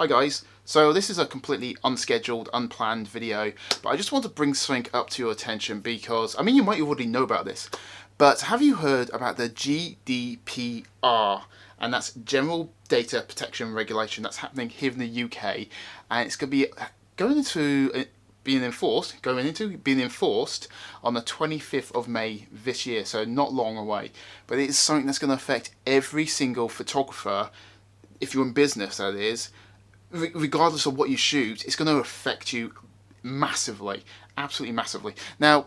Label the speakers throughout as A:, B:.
A: Hi guys, so this is a completely unscheduled, unplanned video, but I just want to bring something up to your attention because, I mean, you might already know about this, but have you heard about the GDPR? And that's General Data Protection Regulation that's happening here in the UK, and it's going to be going into being enforced on the 25th of May this year, so not long away. But it is something that's going to affect every single photographer, if you're in business that is, regardless of what you shoot. It's going to affect you massively, absolutely massively. Now,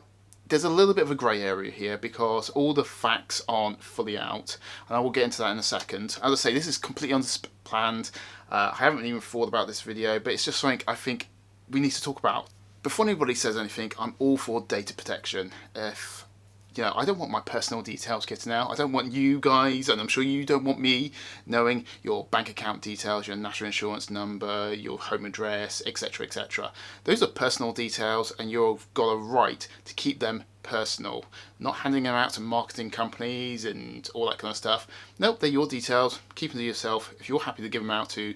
A: there's a little bit of a grey area here because all the facts aren't fully out, and I will get into that in a second. As I say, this is completely unplanned. I haven't even thought about this video, but it's just something I think we need to talk about. Before anybody says anything, I'm all for data protection. If I don't want my personal details getting out. I don't want you guys, and I'm sure you don't want me, knowing your bank account details, your national insurance number, your home address, etc, etc. Those are personal details, and you've got a right to keep them personal. Not handing them out to marketing companies and all that kind of stuff. Nope, they're your details. Keep them to yourself. If you're happy to give them out to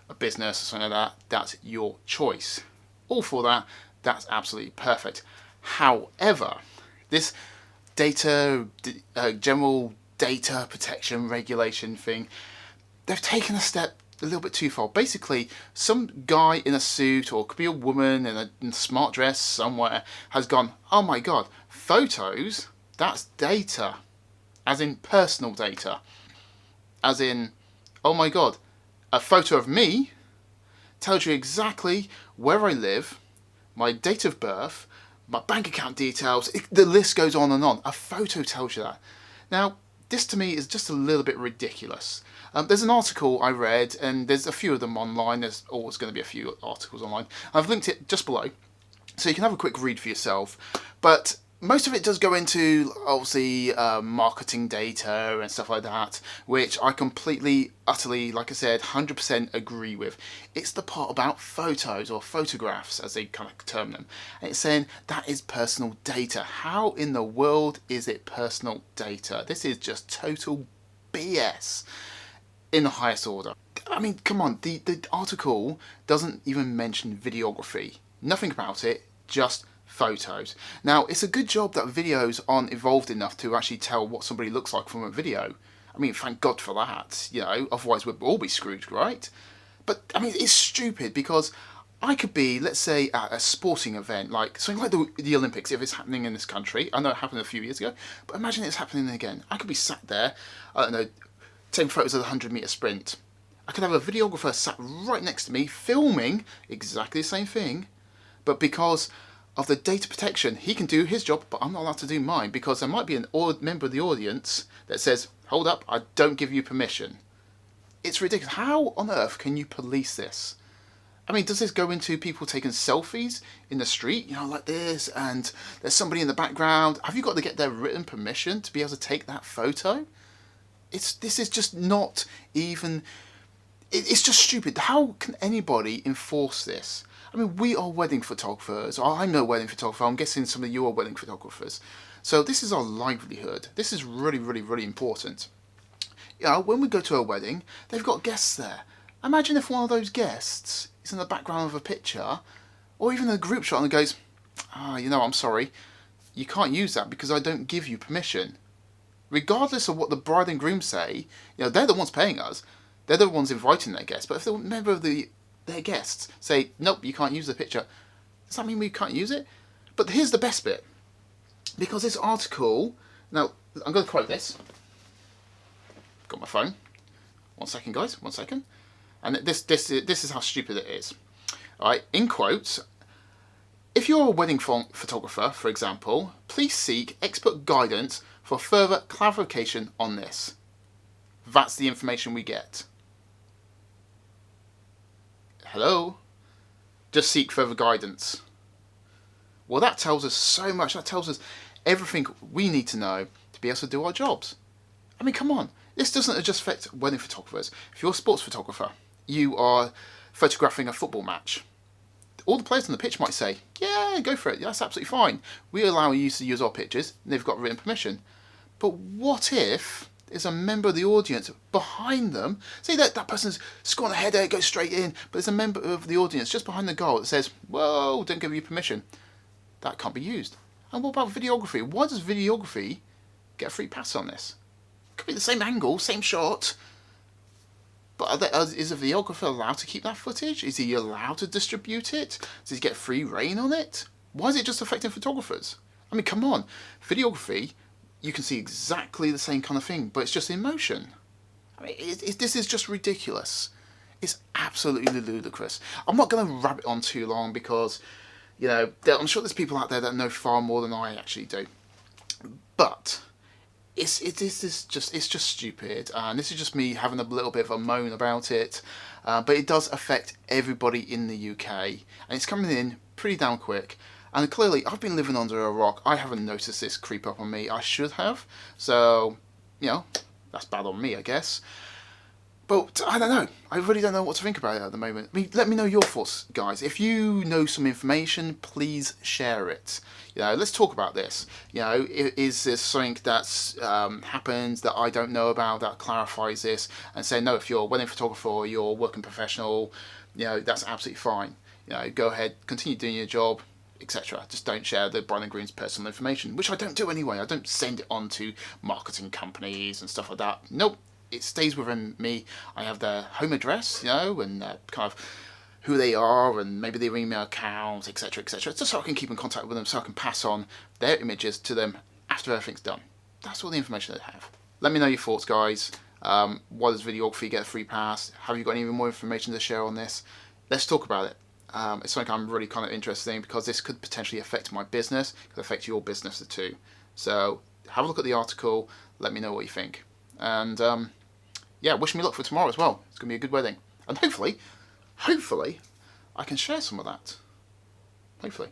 A: a business or something like that, that's your choice. All for that. That's absolutely perfect. However, this general data protection regulation thing, they've taken a step a little bit too far. Basically, some guy in a suit, or it could be a woman in a smart dress somewhere, has gone, oh my god, photos, that's data. As in personal data. As in, oh my god, a photo of me tells you exactly where I live, my date of birth, my bank account details, the list goes on and on. A photo tells you that. Now, this to me is just a little bit ridiculous. There's an article I read, and there's a few of them online. There's always going to be a few articles online. I've linked it just below, so you can have a quick read for yourself. But most of it does go into, obviously, marketing data and stuff like that, which I completely, utterly, like I said, 100% agree with. It's the part about photos, or photographs, as they kind of term them. And it's saying that is personal data. How in the world is it personal data? This is just total BS in the highest order. I mean, come on, the article doesn't even mention videography. Nothing about it, just photos. Now, it's a good job that videos aren't evolved enough to actually tell what somebody looks like from a video. I mean, thank God for that, otherwise we'd all be screwed, right? But, I mean, it's stupid because I could be, let's say, at a sporting event, like something like the Olympics, if it's happening in this country. I know it happened a few years ago, but imagine it's happening again. I could be sat there, I don't know, taking photos of the 100-metre sprint. I could have a videographer sat right next to me filming exactly the same thing, but because of the data protection, he can do his job, but I'm not allowed to do mine because there might be an member of the audience that says, hold up, I don't give you permission. It's ridiculous. How on earth can you police this? I mean, does this go into people taking selfies in the street, like this, and there's somebody in the background? Have you got to get their written permission to be able to take that photo? This is just not even, it's just stupid. How can anybody enforce this? I mean, we are wedding photographers. I'm a wedding photographer. I'm guessing some of you are wedding photographers. So this is our livelihood. This is really, really, really important. When we go to a wedding, they've got guests there. Imagine if one of those guests is in the background of a picture, or even a group shot, and goes, I'm sorry, you can't use that because I don't give you permission. Regardless of what the bride and groom say, they're the ones paying us. They're the ones inviting their guests. But if the member of their guests say, nope, you can't use the picture, does that mean we can't use it? But here's the best bit. Because this article, now, I'm going to quote this. Got my phone. 1 second, guys, 1 second. And this is how stupid it is. All right, in quotes, if you're a wedding photographer, for example, please seek expert guidance for further clarification on this. That's the information we get. Hello? Just seek further guidance. Well, that tells us so much. That tells us everything we need to know to be able to do our jobs. I mean, come on. This doesn't just affect wedding photographers. If you're a sports photographer, you are photographing a football match. All the players on the pitch might say, yeah, go for it. That's absolutely fine. We allow you to use our pictures, and they've got written permission. But what if there's a member of the audience behind them. See that person's scoring a header, it goes straight in, but there's a member of the audience just behind the goal that says, whoa, don't give you permission. That can't be used. And what about videography? Why does videography get a free pass on this? It could be the same angle, same shot, but is a videographer allowed to keep that footage? Is he allowed to distribute it? Does he get free reign on it? Why is it just affecting photographers? I mean, come on. Videography, you can see exactly the same kind of thing, but it's just in motion. I mean, this is just ridiculous. It's absolutely ludicrous. I'm not going to rabbit on too long because, you know, I'm sure there's people out there that know far more than I actually do. But it's just stupid, and this is just me having a little bit of a moan about it. But it does affect everybody in the UK, and it's coming in pretty damn quick. And clearly, I've been living under a rock. I haven't noticed this creep up on me. I should have. So, you know, that's bad on me, I guess. But I don't know. I really don't know what to think about it at the moment. I mean, let me know your thoughts, guys. If you know some information, please share it. You know, let's talk about this. You know, is this something that's happened that I don't know about that clarifies this and say, no, if you're a wedding photographer or you're a working professional, you know, that's absolutely fine. You know, go ahead, continue doing your job, etc. Just don't share the bride and groom's personal information, which I don't do anyway. I don't send it on to marketing companies and stuff like that. Nope. It stays within me. I have their home address, you know, and kind of who they are and maybe their email account, etc., etc. Just so I can keep in contact with them, so I can pass on their images to them after everything's done. That's all the information I have. Let me know your thoughts, guys. Why does videography get a free pass? Have you got any more information to share on this? Let's talk about it. It's something I'm really kind of interested in because this could potentially affect my business, could affect your business too. So have a look at the article, let me know what you think. And yeah, wish me luck for tomorrow as well. It's going to be a good wedding. And hopefully, I can share some of that. Hopefully.